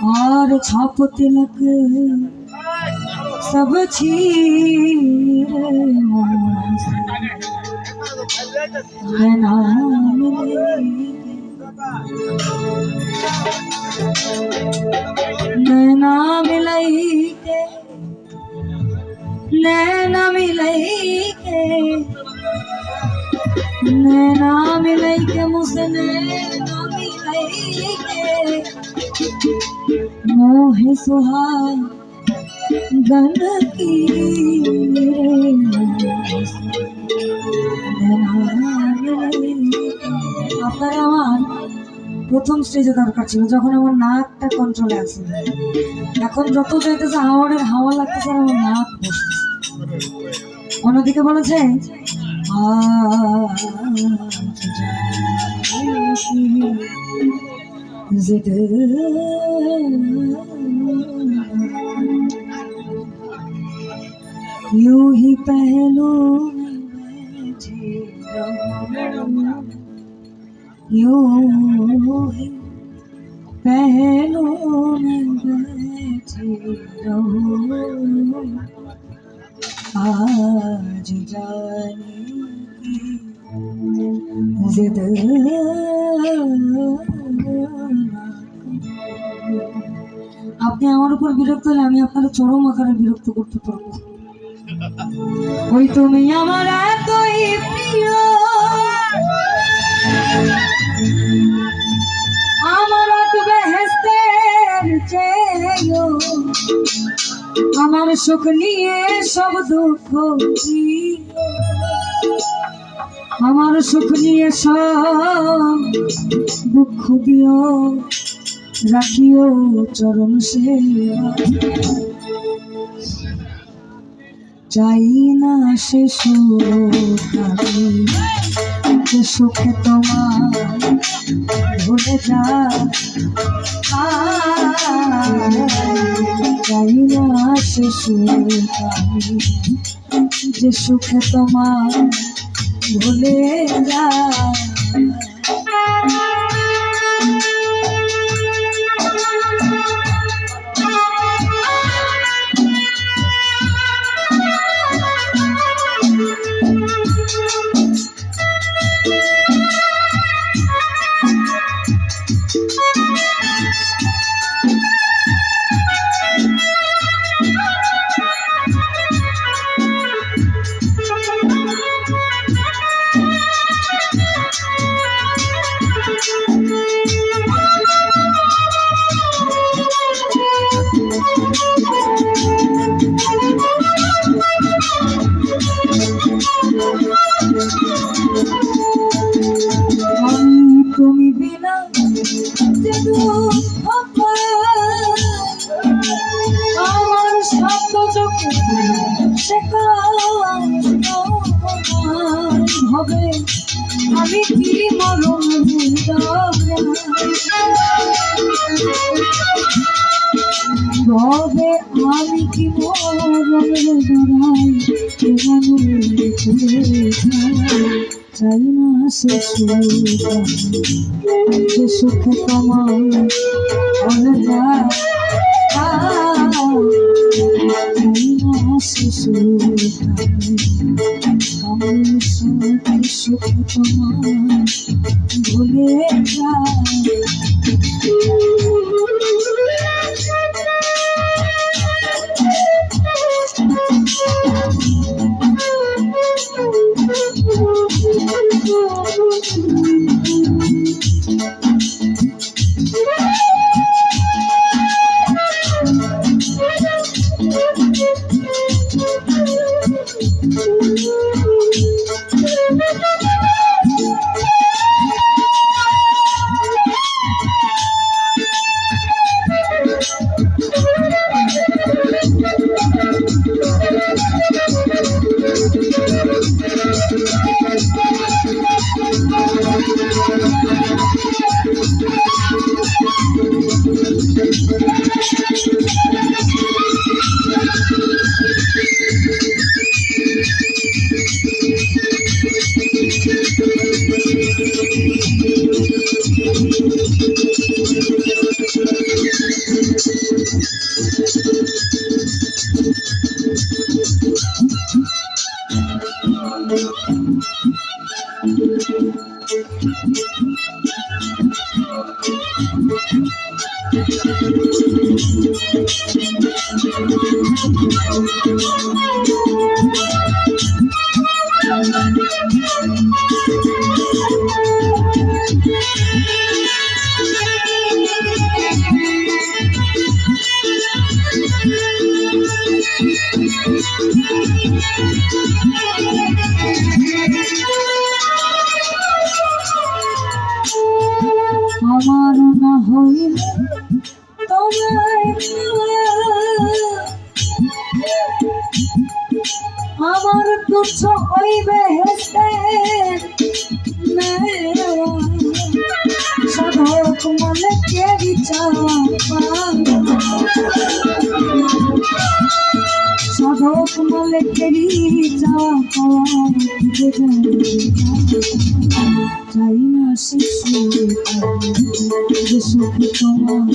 और छाप तिलक सब छीर नैना मिलई के नैना मिलई के नैना मिलई के मुझसे नैना मिलई के मोहे सुहाग गन की আপনারা আমার প্রথম স্টেজে দরকার ছিল যখন আমার নাকটা কন্ট্রোলে আছে। এখন যত চাইতেছে হাওয়ারের হাওয়া লাগতেছে আর আমার নাক বসতেছে। অন্যদিকে বলেছে यूं ही पहलू में बैठे रहो यूं ही पहलू में बैठे रहो आज जाने की जिद আপনি আমার উপর বিরক্ত হলে আমি আপনাকে চরম আকারে বিরক্ত করতে পারবো। ওই তুমি আমার এতই প্রিয় আমার বেহেশতের চেয়েও আমার সুখ নিয়ে সব দুঃখ আমার সুখ নিয়ে সব দুঃখ দিও রাখিও চরণ সেবা চাই না সে সুখে তোমার ভুলে যা চাই না সে যে সুখে তোমার ভুলে যা তুমি বিনা আমার শব্দ চোখে হবে আমি কি মরণ হবে আমি কি মরণ চাই না সে সুখে তোমার ভুলে যা চাই না সে সুখে তোমার ভুলে যা আমার না হইলে তোমায় আমার তুচ্ছ হইবে সাধক মনে কে চাওয়া সাধক মনে কেরি যাওয়া চাই না শিশু যে সুখ তোমার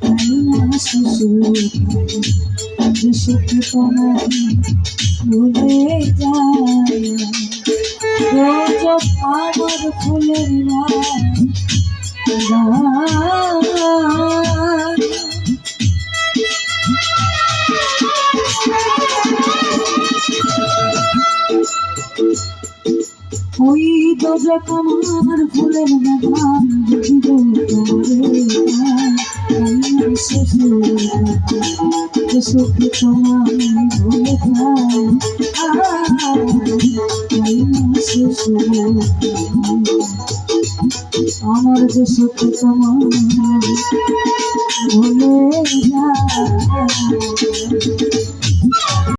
চাই না শিশু যে সুখ তোমার ভুলে যায় রোজ আমার ফুলের ওই দোজক আমার ফুলের বাগান দিব তোমারে সুখ তোমার ভুলে যায় আমার যে সুখ তোমার ভুলে যায়